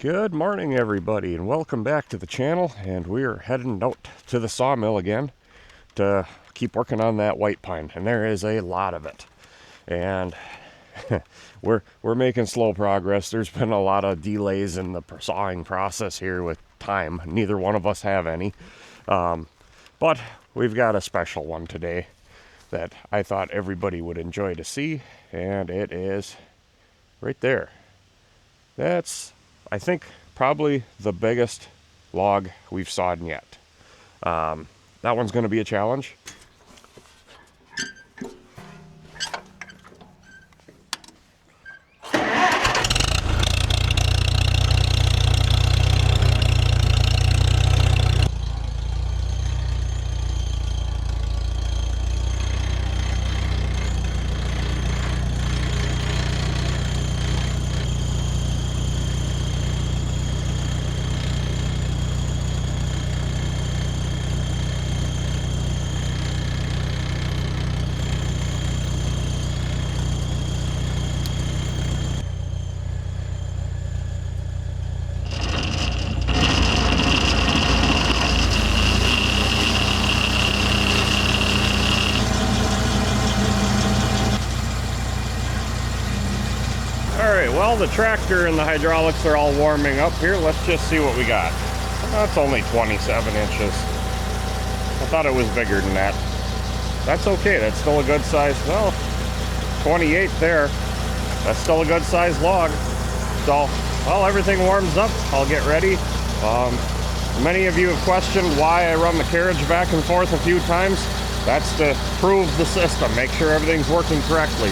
Good morning, everybody, and welcome back to the channel. And we're heading out to the sawmill again to keep working on that white pine, and there is a lot of it. And we're making slow progress. There's been a lot of delays in the sawing process here with time. Neither one of us have any, but we've got a special one today that I thought everybody would enjoy to see, and it is right there. That's, I think, probably the biggest log we've sawed yet. That one's going to be a challenge. Alright, well, the tractor and the hydraulics are all warming up here. Let's just see what we got. That's only 27 inches. I thought it was bigger than that. That's okay, that's still a good size. Well, 28 there. That's still a good size log. So, while everything warms up, I'll get ready. Many of you have questioned why I run the carriage back and forth a few times. That's to prove the system, make sure everything's working correctly.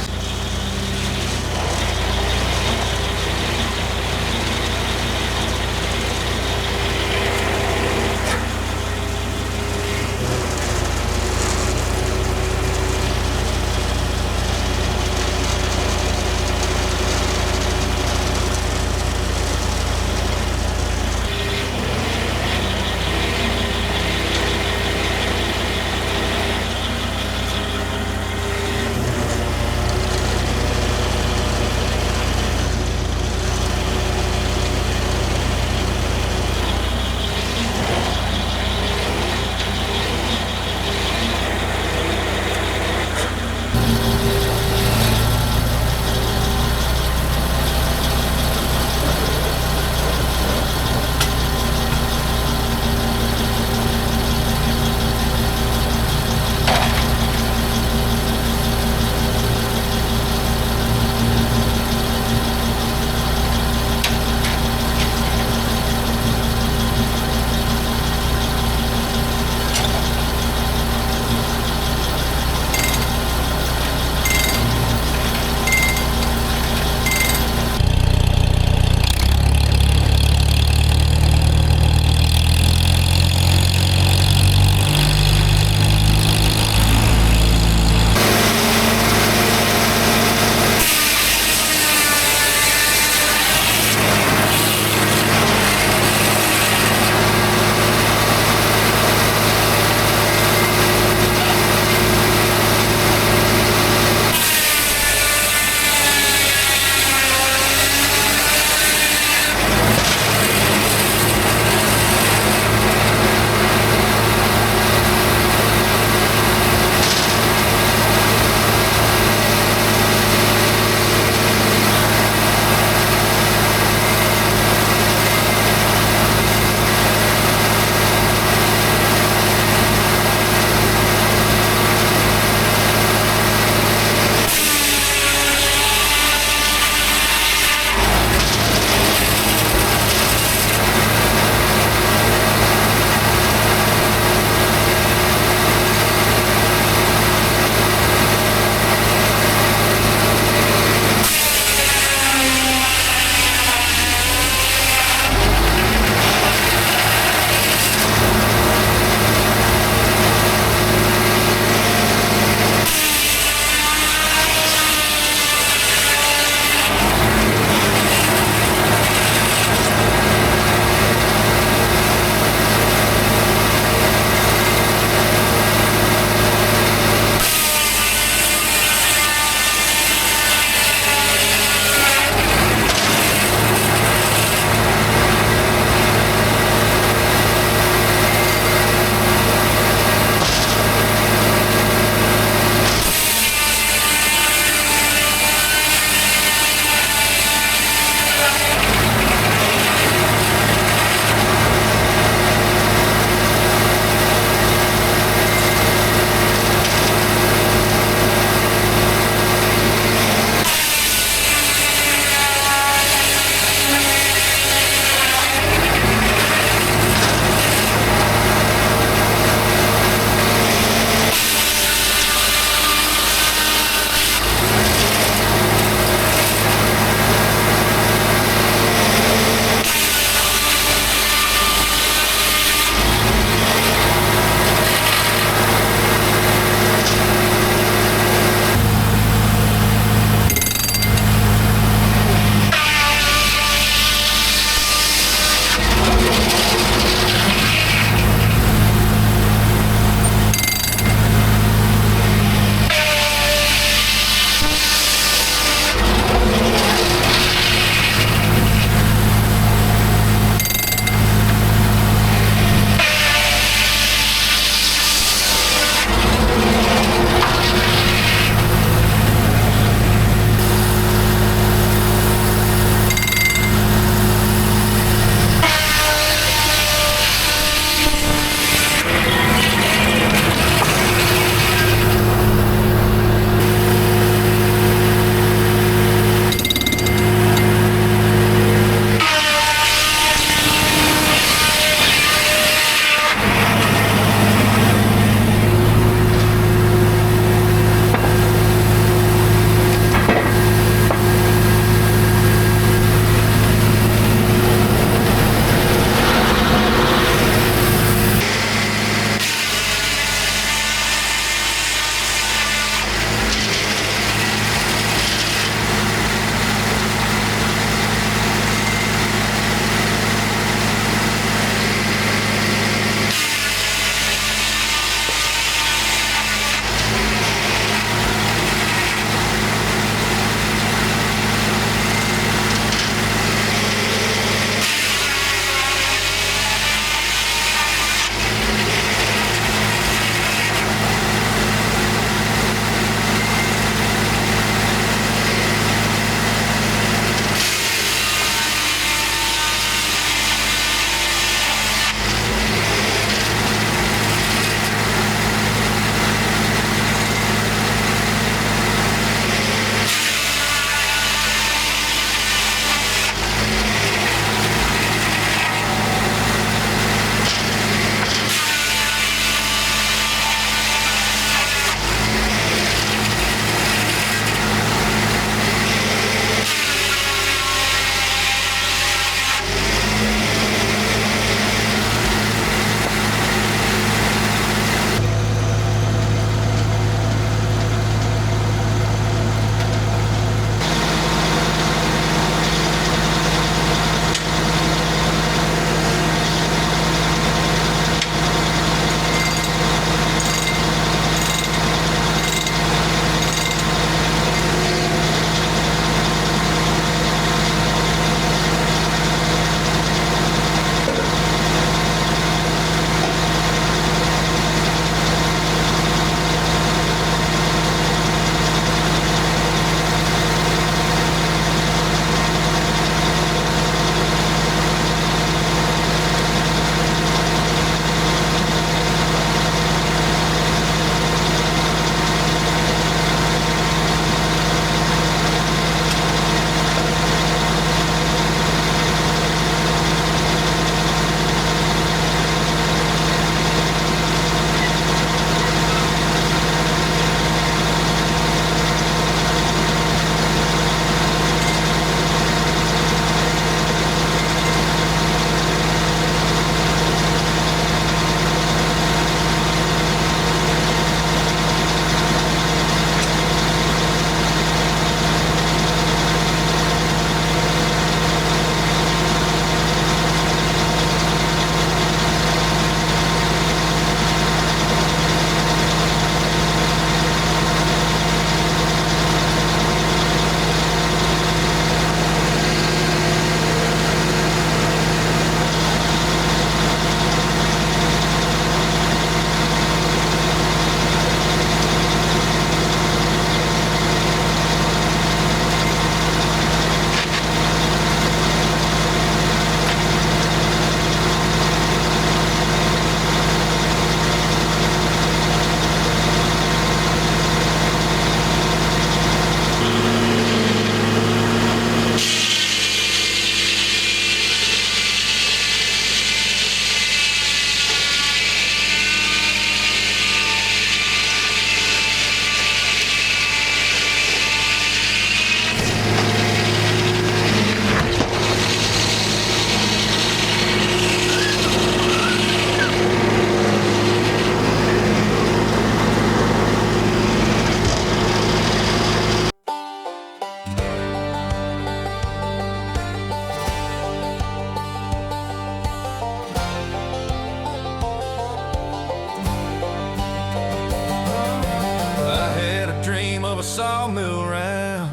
sawmill round.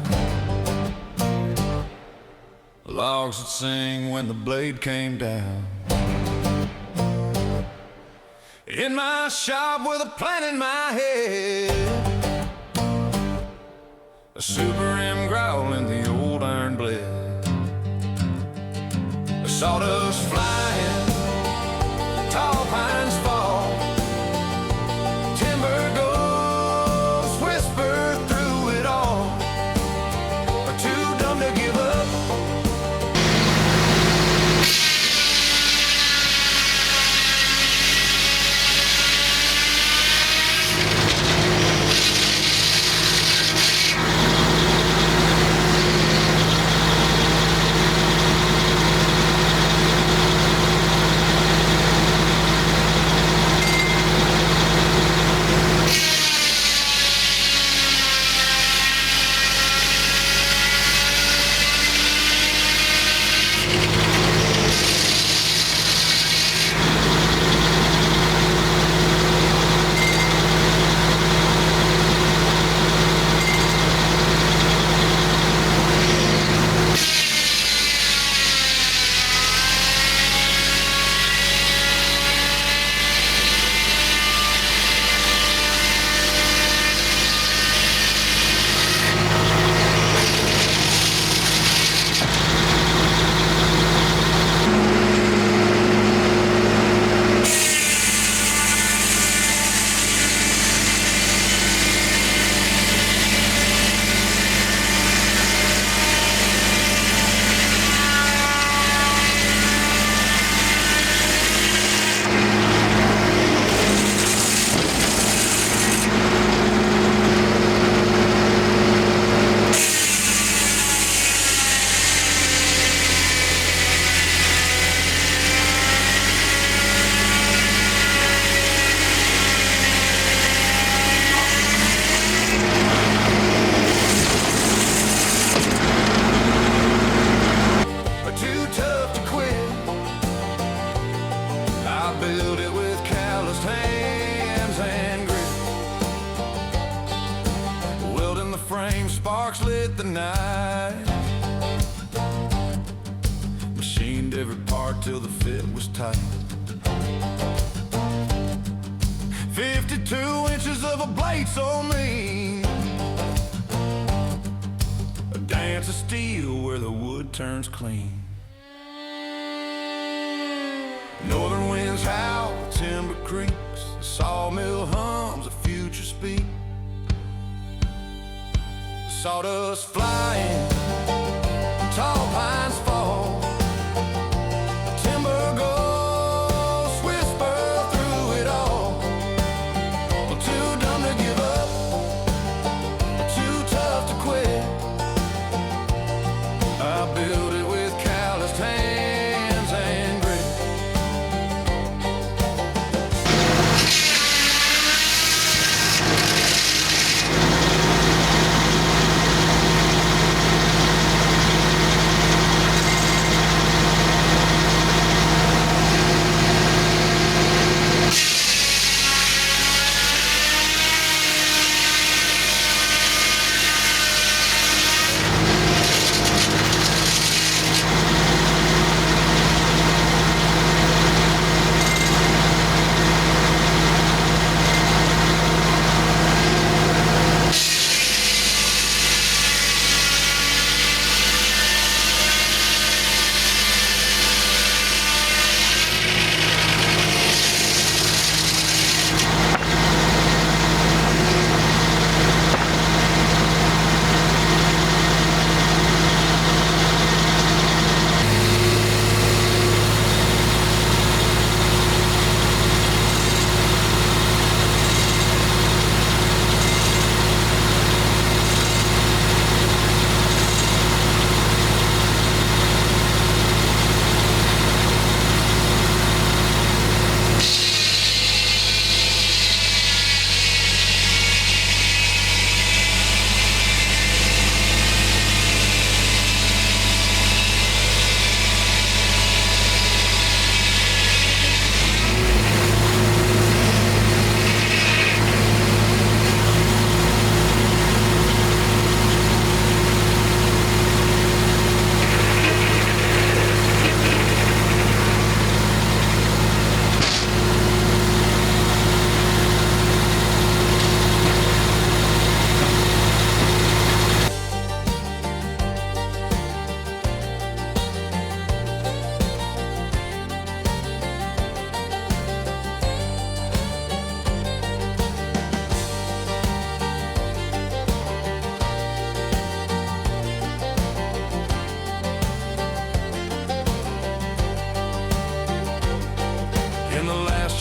Logs would sing when the blade came down. In my shop with a plan in my head, a super M growl in the old iron blade, a sawdust flying, tall pines fall, timber ghosts whisper through it all, but too dumb to give up. Built it with calloused hands and grit. Welding the frame, sparks lit the night. Machined every part till the fit was tight. 52 inches of a blade so mean, a dance of steel where the wood turns clean. Northern winds howl, timber creaks, the sawmill hums, the future speaks. Sawdust flying, tall pines fall, timber ghosts whisper through it all. Well, too dumb to give up, too tough to quit. I built it with calloused hands and grit.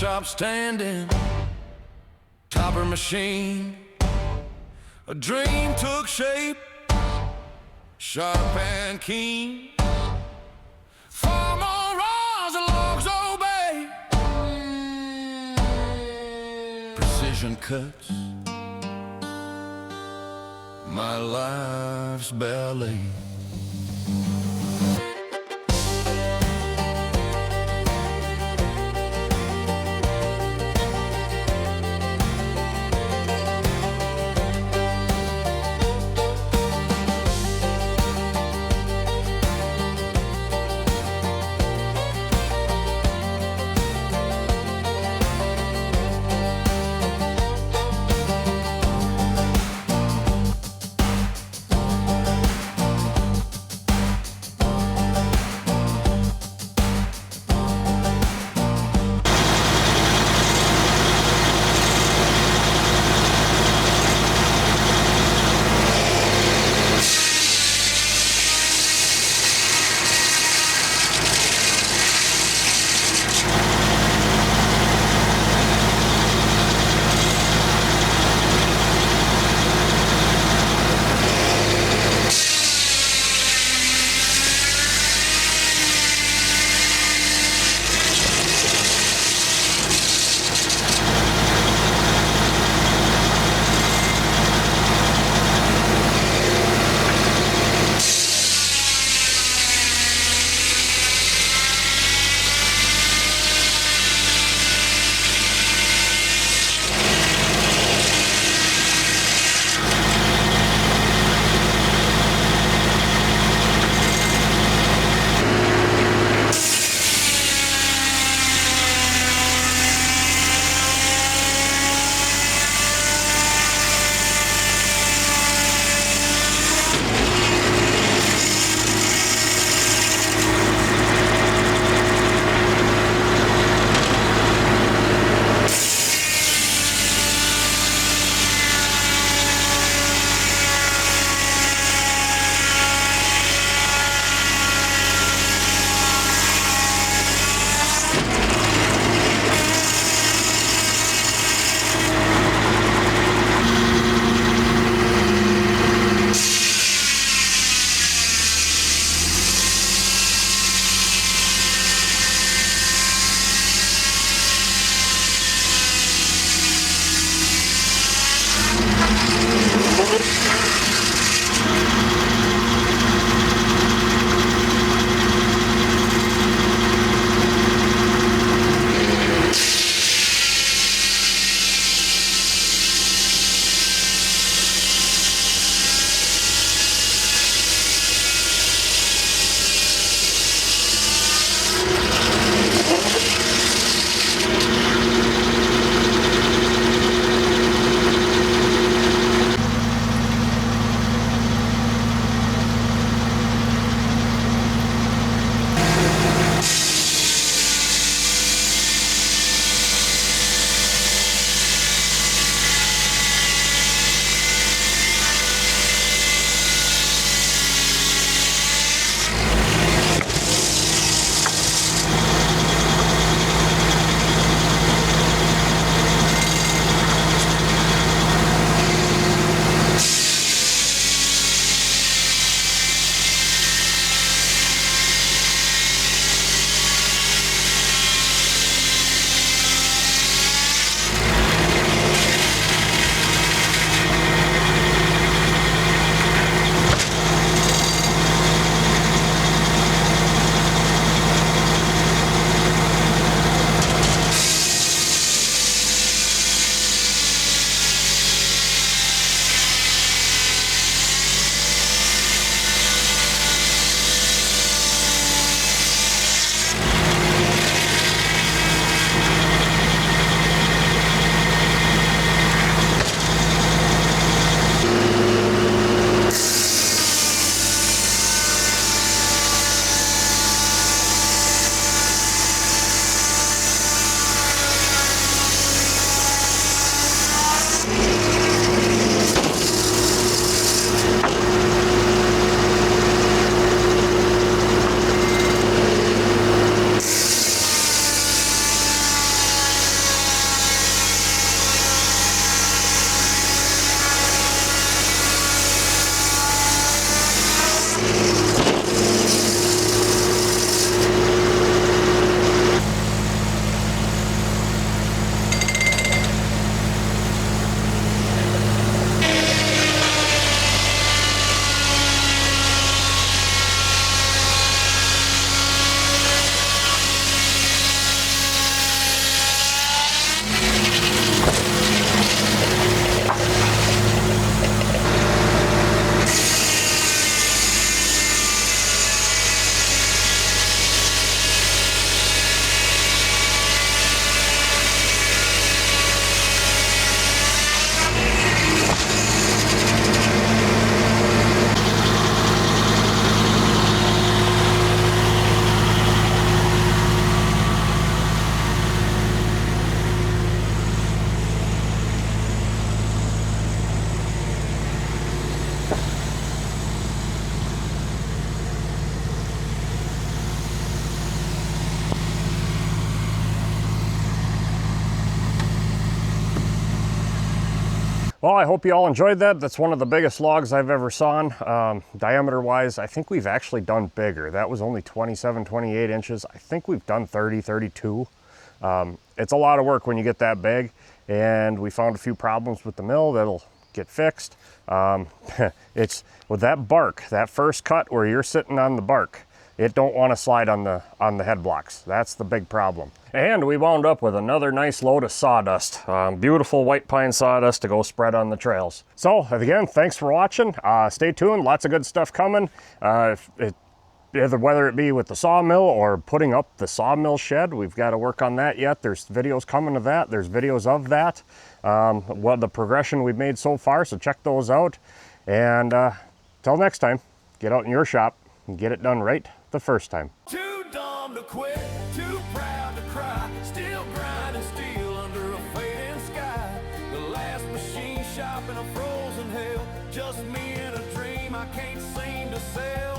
shop standing, topper machine. A dream took shape, sharp and keen. Far more rods and logs obey. Precision cuts, my life's ballet. Well, I hope you all enjoyed that. That's one of the biggest logs I've ever sawn. Diameter wise, I think we've actually done bigger. That was only 27, 28 inches. I think we've done 30, 32. It's a lot of work when you get that big, and we found a few problems with the mill that'll get fixed. It's with that bark, that first cut where you're sitting on the bark, it don't want to slide on the head blocks. That's the big problem. And we wound up with another nice load of sawdust. Beautiful white pine sawdust to go spread on the trails. So again, thanks for watching. Stay tuned, lots of good stuff coming. Whether it be with the sawmill or putting up the sawmill shed, we've got to work on that yet. There's videos coming to that. There's videos of that. Well, the progression we've made so far, so check those out. And till next time, get out in your shop and get it done right the first time. Too dumb to quit, too proud to cry, still grinding steel under a fading sky. The last machine shop in a frozen hell, just me and a dream I can't seem to sell.